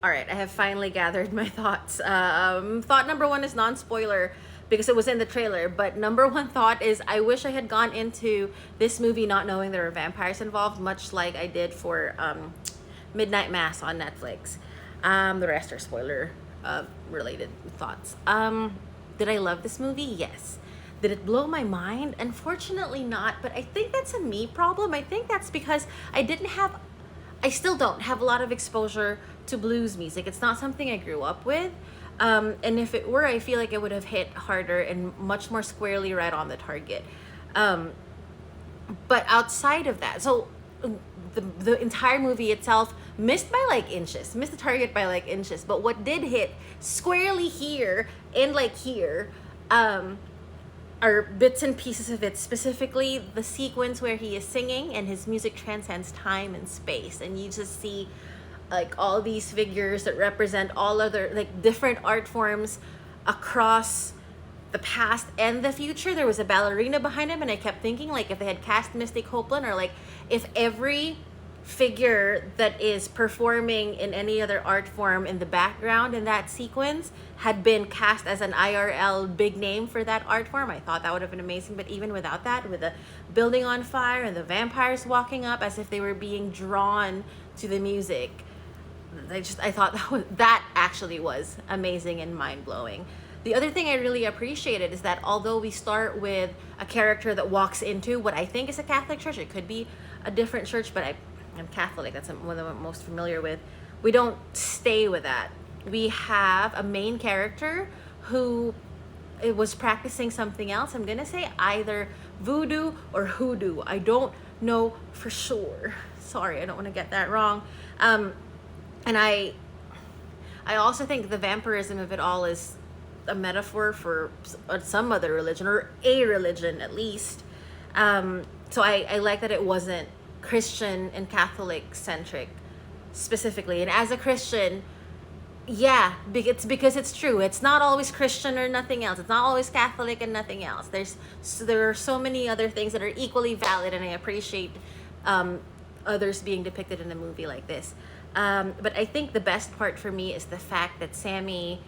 All right, I have finally gathered my thoughts. Thought number one is non-spoiler because it was in the trailer, but number one thought is I wish I had gone into this movie not knowing there were vampires involved, much like I did for Midnight Mass on Netflix. The rest are spoiler related thoughts. Did I love this movie? Yes. Did it blow my mind? Unfortunately not, but I think that's a me problem. I think that's because I still don't have a lot of exposure to blues music. It's not something I grew up with. And if it were, I feel like it would have hit harder and much more squarely right on the target. Um, but outside of that, so the entire movie itself missed by like inches, missed the target by like inches. But what did hit squarely here and like here, are bits and pieces of it, specifically the sequence where he is singing and his music transcends time and space, and you just see like all these figures that represent all other like different art forms across the past and the future. There was a ballerina behind him, and I kept thinking like if they had cast Misty Copeland, or like if every figure that is performing in any other art form in the background in that sequence had been cast as an IRL big name for that art form, I thought that would have been amazing. But even without that, with the building on fire and the vampires walking up as if they were being drawn to the music, I thought that actually was amazing and mind-blowing. The other thing I really appreciated is that although we start with a character that walks into what I think is a Catholic church, it could be a different church, but I'm Catholic, that's one that I'm most familiar with. We don't stay with that. We have a main character who it was practicing something else. I'm gonna say either voodoo or hoodoo. I don't know for sure. Sorry, I don't want to get that wrong. And I also think the vampirism of it all is a metaphor for some other religion, or a religion at least. So I like that it wasn't Christian and Catholic centric specifically. And as a Christian, yeah, it's because it's true. It's not always Christian or nothing else. It's not always Catholic and nothing else. There are so many other things that are equally valid, and I appreciate others being depicted in a movie like this. But I think the best part for me is the fact that Sammy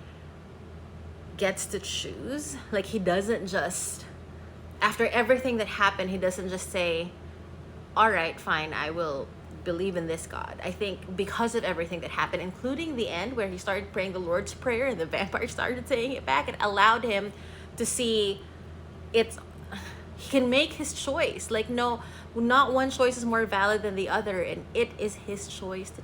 gets to choose. Like, he doesn't just, after everything that happened, he doesn't just say, all right, fine, I will believe in this God. I think because of everything that happened, including the end where he started praying the Lord's Prayer and the vampire started saying it back, it allowed him to see it's, he can make his choice. Like, no, not one choice is more valid than the other, and it is his choice to